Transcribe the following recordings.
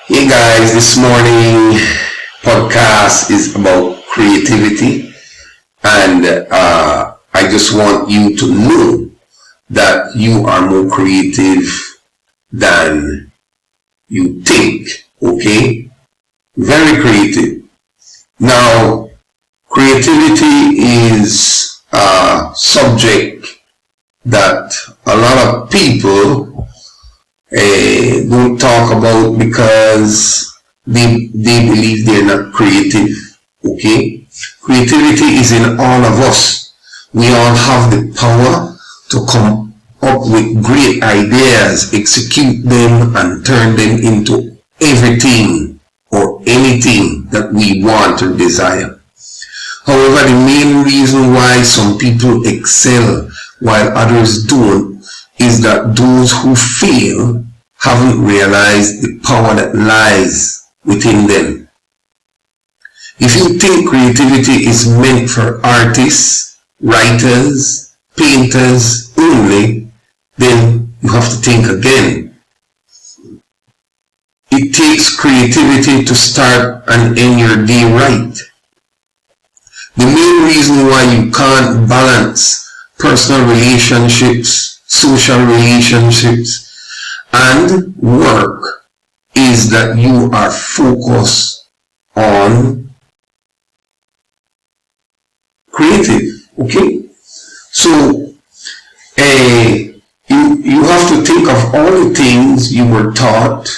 Hey guys, this morning podcast is about creativity, and I just want you to know that you are more creative than you think. Okay, very creative. Now, creativity is a subject that a lot of people don't talk about because they believe they're not creative. Okay, creativity is in all of us. We all have the power to come up with great ideas, execute them, and turn them into everything or anything that we want or desire. However, the main reason why some people excel while others don't is that those who fail haven't realized the power that lies within them. If you think creativity is meant for artists, writers, painters only, then you have to think again. It takes creativity to start and end your day right. The main reason why you can't balance personal relationships, social relationships, and work is that you are focused on creative. Okay, so you have to think of all the things you were taught,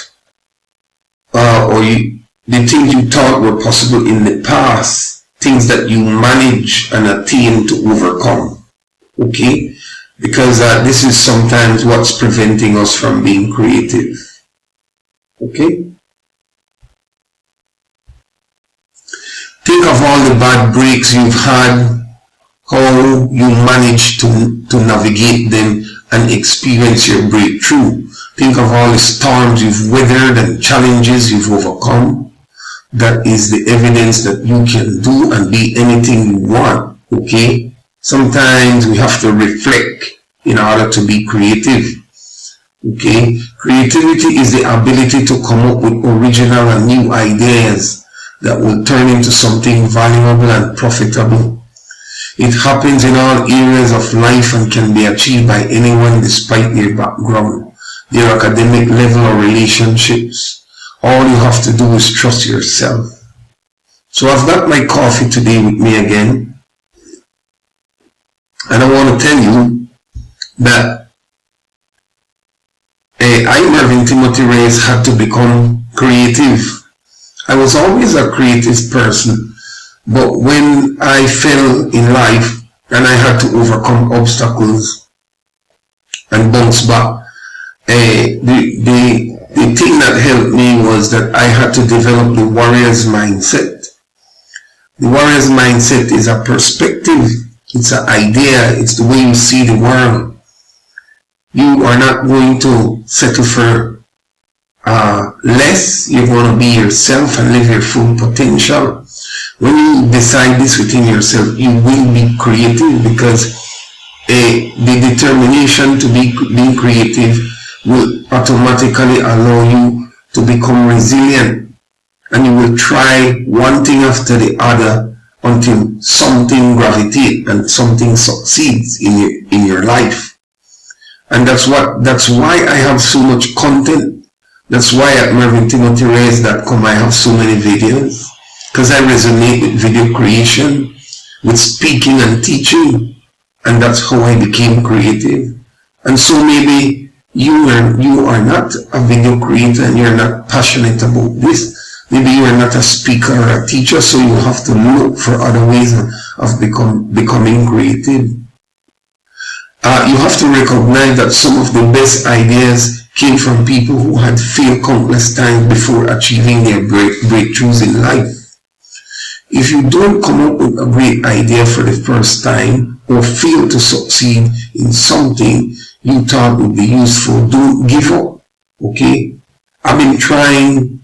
the things you thought were possible in the past, things that you manage and attain to overcome. Okay, because this is sometimes what's preventing us from being creative. Okay, think of all the bad breaks you've had, how you managed to navigate them and experience your breakthrough. Think of all the storms you've weathered and challenges you've overcome. That is the evidence that you can do and be anything you want. Okay, sometimes we have to reflect in order to be creative. Okay, creativity is the ability to come up with original and new ideas that will turn into something valuable and profitable. It happens in all areas of life and can be achieved by anyone despite their background, their academic level or relationships. All you have to do is trust yourself. So I've got my coffee today with me again, and I want to tell you that Mervin Reyes had to become creative. I was always a creative person, but when I fell in life and I had to overcome obstacles and bounce back, the thing that helped me was that I had to develop the warrior's mindset. The warrior's mindset is a perspective, it's an idea, it's the way you see the world. You are not going to settle for less. You're going to be yourself and live your full potential. When you decide this within yourself, you will be creative, because the determination to be being creative will automatically allow you to become resilient, and you will try one thing after the other until something gravitates and something succeeds in your life. And that's why I have so much content. That's why at mervintimothyReyes.com I have so many videos, because I resonate with video creation, with speaking and teaching, and that's how I became creative. And so maybe you are not a video creator and you're not passionate about this. Maybe you are not a speaker or a teacher, so you have to look for other ways of becoming creative. You have to recognize that some of the best ideas came from people who had failed countless times before achieving their breakthroughs in life. If you don't come up with a great idea for the first time or fail to succeed in something you thought would be useful, don't give up. Okay? I've been trying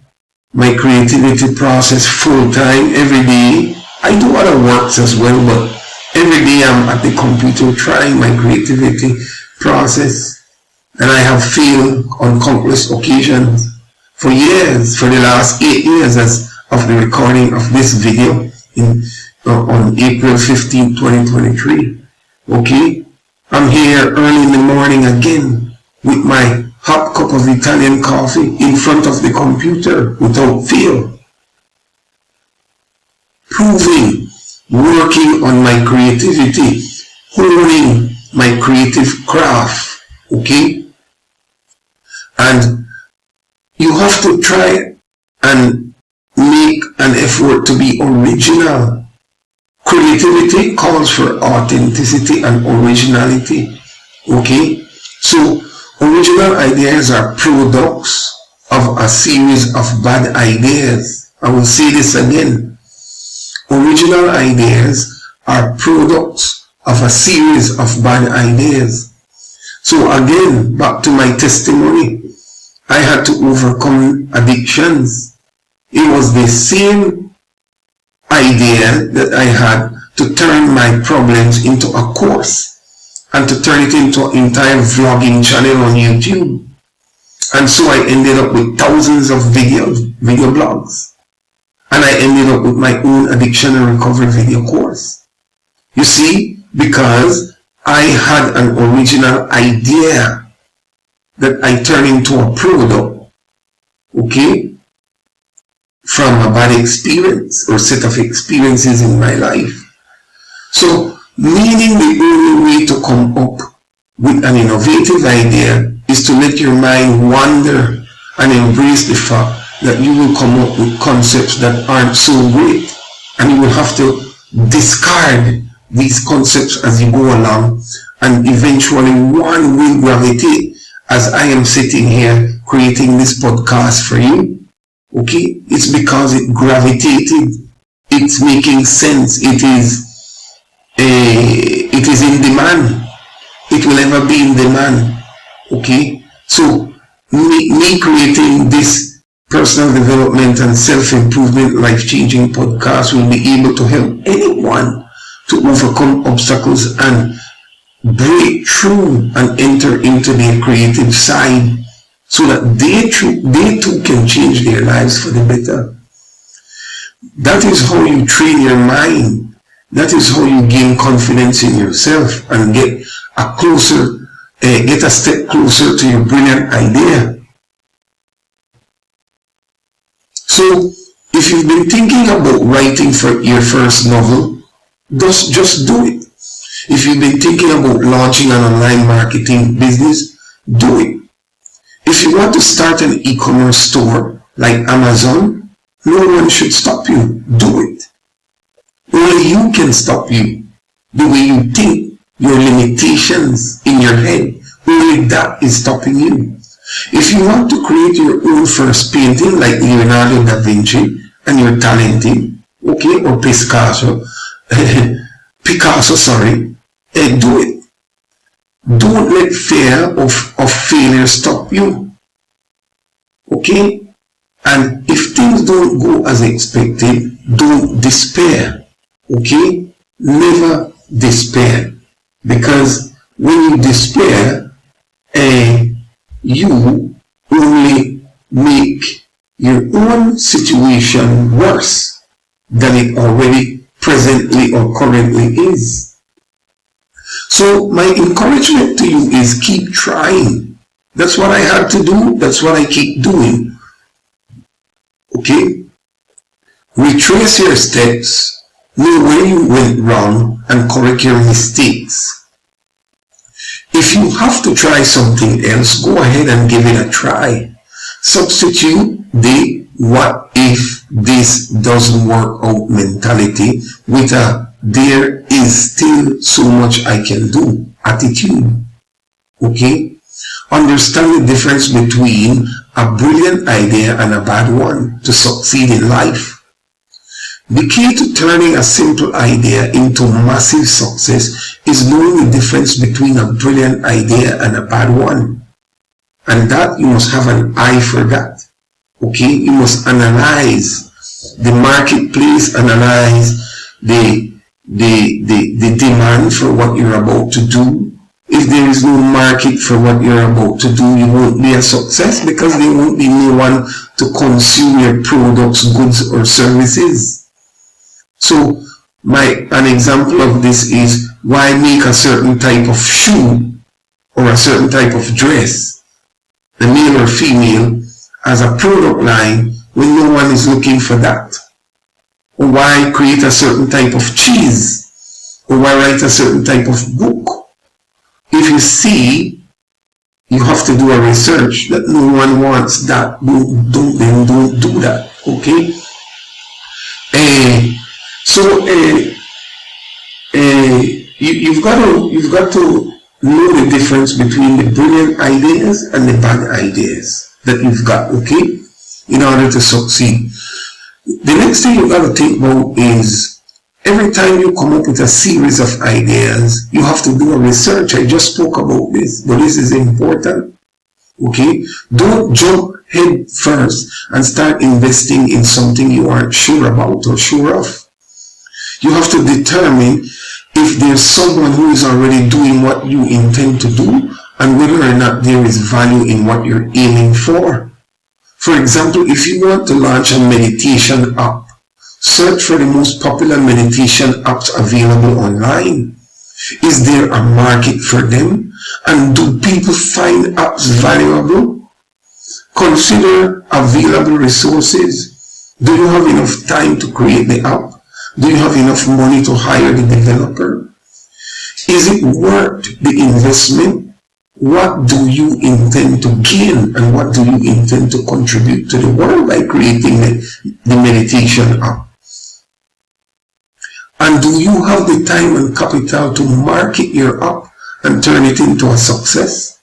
my creativity process full time every day. I do other works as well, but every day I'm at the computer trying my creativity process, and I have failed on countless occasions. for years, for the last 8 years as of the recording of this video on April 15, 2023. Okay, I'm here early in the morning again with my hot cup of Italian coffee in front of the computer without fail, proving, working on my creativity, honing my creative craft. Okay, and you have to try and make an effort to be original. Creativity calls for authenticity and originality. Okay, so original ideas are products of a series of bad ideas. I will say this again. Original ideas are products of a series of bad ideas. So again, back to my testimony, I had to overcome addictions. It was the same idea that I had to turn my problems into a course and to turn it into an entire vlogging channel on YouTube. And so I ended up with thousands of video blogs. And I ended up with my own addiction and recovery video course. You see, because I had an original idea that I turned into a product, okay, from a bad experience or set of experiences in my life. So, meaning the only way to come up with an innovative idea is to let your mind wander and embrace the fact that you will come up with concepts that aren't so great, and you will have to discard these concepts as you go along, and eventually one will gravitate, as I am sitting here creating this podcast for you. Okay, it's because it gravitated, it's making sense, it is in demand, it will ever be in demand. Okay, so me creating this personal development and self-improvement, life-changing podcast will be able to help anyone to overcome obstacles and break through and enter into their creative side, so that they too can change their lives for the better. That is how you train your mind. That is how you gain confidence in yourself and get a step closer to your brilliant idea. So, if you've been thinking about writing for your first novel, just do it. If you've been thinking about launching an online marketing business, do it. If you want to start an e-commerce store like Amazon, no one should stop you. Do it. Only you can stop you. The way you think, your limitations in your head, only that is stopping you. If you want to create your own first painting like Leonardo da Vinci and you're talented, okay, or Picasso, do it. Don't let fear of failure stop you. Okay? And if things don't go as expected, don't despair. Okay? Never despair. Because when you despair, you only make your own situation worse than it already presently or currently is. So my encouragement to you is keep trying. That's what I had to do. That's what I keep doing. Okay? Retrace your steps, know where you went wrong, and correct your mistakes. If you have to try something else, go ahead and give it a try. Substitute the what if this doesn't work out mentality with a there is still so much I can do attitude. Okay? Understand the difference between a brilliant idea and a bad one to succeed in life. The key to turning a simple idea into massive success is knowing the difference between a brilliant idea and a bad one. And that you must have an eye for that. Okay? You must analyze the marketplace, analyze the demand for what you're about to do, If there is no market for what you're about to do, you won't be a success because there won't be no one to consume your products, goods, or services. So, an example of this is, why make a certain type of shoe or a certain type of dress, the male or female, as a product line when no one is looking for that? Or why create a certain type of cheese? Or why write a certain type of book? If you see, you have to do a research that no one wants that, don't do that, okay? You've got to know the difference between the brilliant ideas and the bad ideas that you've got, okay, in order to succeed. The next thing you got to think about is, every time you come up with a series of ideas, you have to do a research. I just spoke about this, but this is important, okay? Don't jump head first and start investing in something you aren't sure about or sure of. You have to determine if there's someone who is already doing what you intend to do and whether or not there is value in what you're aiming for. For example, if you want to launch a meditation app, search for the most popular meditation apps available online. Is there a market for them? And do people find apps valuable? Consider available resources. Do you have enough time to create the app? Do you have enough money to hire the developer? Is it worth the investment? What do you intend to gain and what do you intend to contribute to the world by creating the meditation app? And do you have the time and capital to market your app and turn it into a success?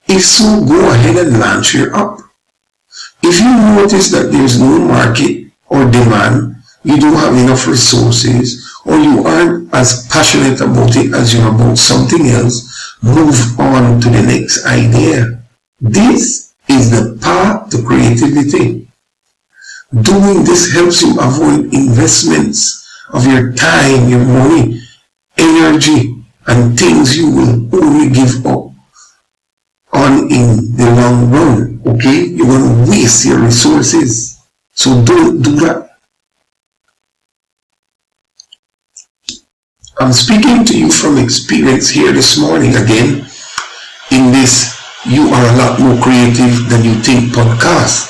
If so, go ahead and launch your app. If you notice that there's no market or demand, you don't have enough resources, or you aren't as passionate about it as you're about something else, move on to the next idea. This is the path to creativity. Doing this helps you avoid investments of your time, your money, energy, and things you will only give up on in the long run, okay? You're going to waste your resources. So don't do that. I'm speaking to you from experience here this morning again in this You Are a Lot More Creative Than You Think podcast.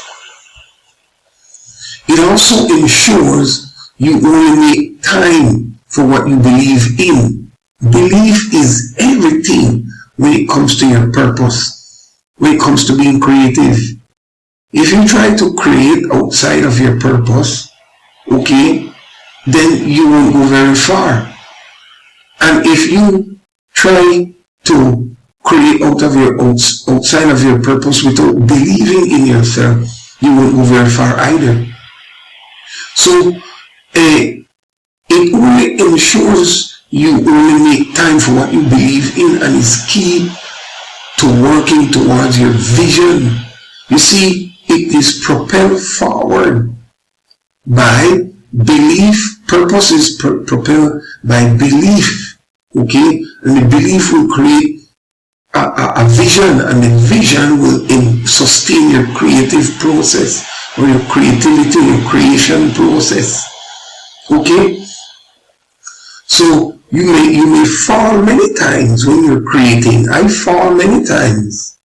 It also ensures you only make time for what you believe in. Belief is everything when it comes to your purpose, when it comes to being creative. If you try to create outside of your purpose, okay, then you won't go very far. And if you try to create outside of your purpose without believing in yourself, you won't go very far either. So it only ensures you only make time for what you believe in, and is key to working towards your vision. You see, it is propelled forward by belief. Purpose is propelled by belief, okay? And the belief will create a vision, and the vision will sustain your creative process, or your creativity, your creation process, okay? So you may fall many times when you're creating. I fall many times,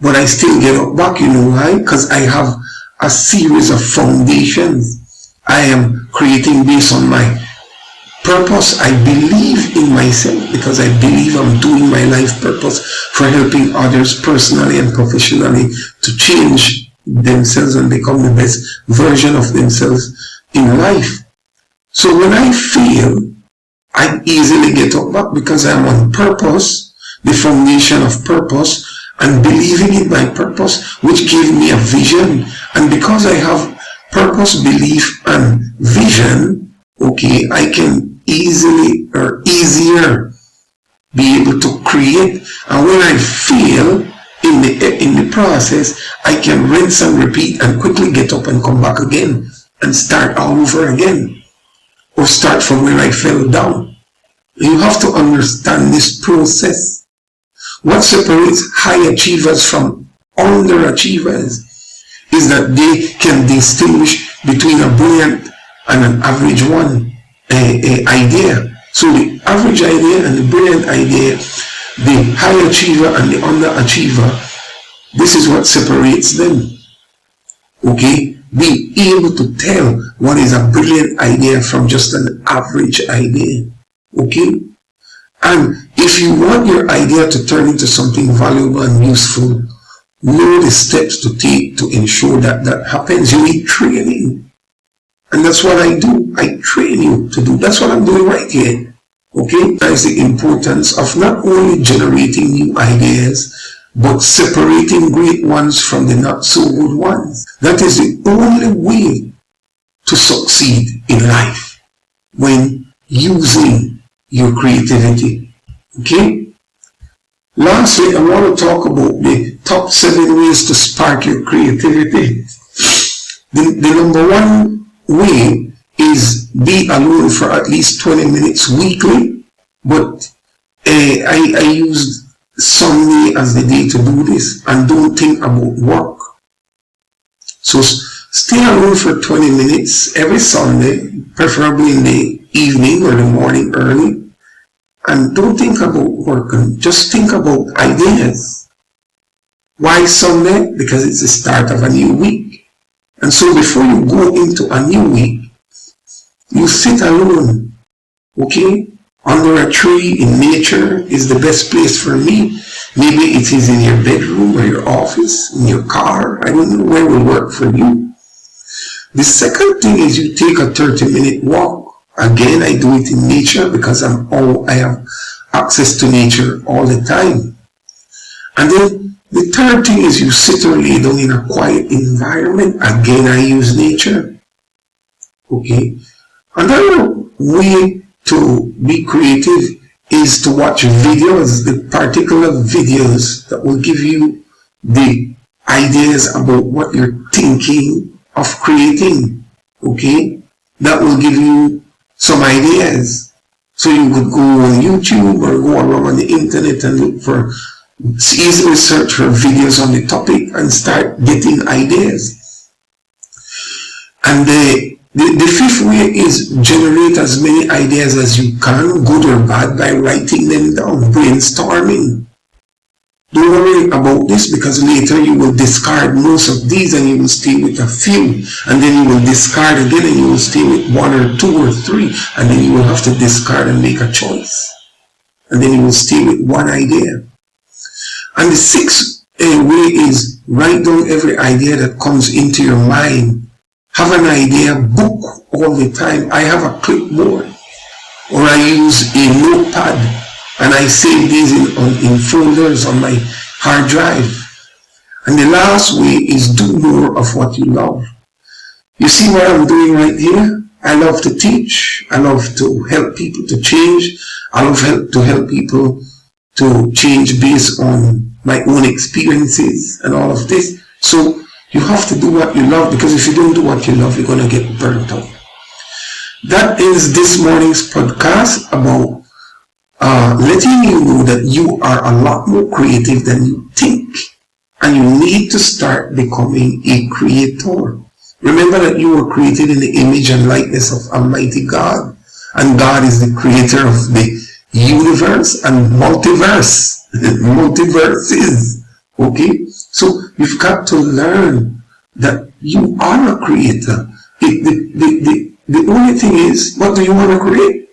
but I still get up back. You know why? Because I have a series of foundations. I am creating based on my purpose. I believe in myself because I believe I'm doing my life purpose for helping others personally and professionally to change themselves and become the best version of themselves in life. So when I fail, I easily get up back because I'm on purpose, the foundation of purpose, and believing in my purpose, which gave me a vision. And because I have purpose, belief, and vision, okay, I can easily or easier be able to create. And when I fail in the process, I can rinse and repeat and quickly get up and come back again and start all over again, or start from where I fell down. You have to understand this process. What separates high achievers from underachievers is that they can distinguish between a brilliant and an average one idea. So the average idea and the brilliant idea, the high achiever and the underachiever, this is what separates them. Okay? Be able to tell what is a brilliant idea from just an average idea. Okay? And if you want your idea to turn into something valuable and useful, know the steps to take to ensure that that happens. You need training. And that's what I do. I train you to do. That's what I'm doing right here. Okay? That is the importance of not only generating new ideas, but separating great ones from the not so good ones. That is the only way to succeed in life, when using your creativity. Okay? Lastly, I want to talk about the top 7 ways to spark your creativity. The number one way is be alone for at least 20 minutes weekly, but I used Sunday as the day to do this, and don't think about work. So stay alone for 20 minutes every Sunday, preferably in the evening or the morning early, and don't think about working, just think about ideas. Why Sunday? Because it's the start of a new week. And so before you go into a new week, you sit alone, okay? Under a tree in nature is the best place for me. Maybe it is in your bedroom or your office, in your car. I don't know where will work for you. The second thing is you take a 30-minute walk. Again, I do it in nature because I have access to nature all the time. And then the third thing is you sit or lay down in a quiet environment. Again, I use nature. Okay. Another way to be creative is to watch videos, the particular videos that will give you the ideas about what you're thinking of creating. Okay. That will give you some ideas. So you could go on YouTube or go around on the internet and look for, easily search for videos on the topic and start getting ideas. And the fifth way is generate as many ideas as you can, good or bad, by writing them down, brainstorming. Don't worry about this, because later you will discard most of these and you will stay with a few, and then you will discard again and you will stay with 1 or 2 or 3, and then you will have to discard and make a choice, and then you will stay with one idea. And the sixth way is write down every idea that comes into your mind. Have an idea book all the time. I have a clipboard, or I use a notepad, and I save these in folders on my hard drive. And the last way is do more of what you love. You see what I'm doing right here? I love to teach. I love to help people to change. I love to help people to change based on my own experiences and all of this. So you have to do what you love, because if you don't do what you love, you're going to get burnt out. That is this morning's podcast about letting you know that you are a lot more creative than you think, and you need to start becoming a creator. Remember that you were created in the image and likeness of Almighty God, and God is the creator of the universe and multiverse. Multiverses. Okay? So you've got to learn that you are a creator. The only thing is, what do you want to create?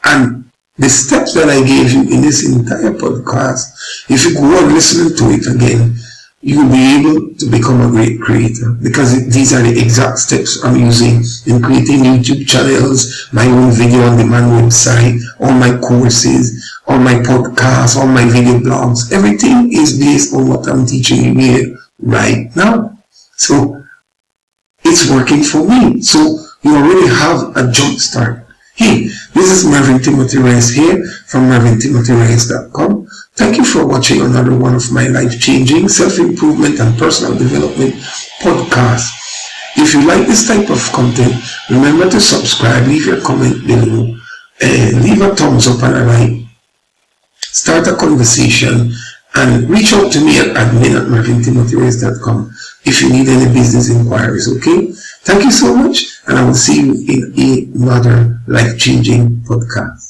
And the steps that I gave you in this entire podcast, if you go on listening to it again, you'll be able to become a great creator, because these are the exact steps I'm using in creating YouTube channels, my own video on demand website, all my courses, all my podcasts, all my video blogs. Everything is based on what I'm teaching you here right now. So it's working for me. So you already have a jump start. Hey, this is Mervin Timothy Reyes here from mervintimothy.com. Thank you for watching another one of my life-changing self-improvement and personal development podcasts. If you like this type of content, remember to subscribe, leave your comment below, and leave a thumbs up and a like. start a conversation, and reach out to me at admin@mervintimothy.com if you need any business inquiries, okay? Thank you so much, and I will see you in another life-changing podcast.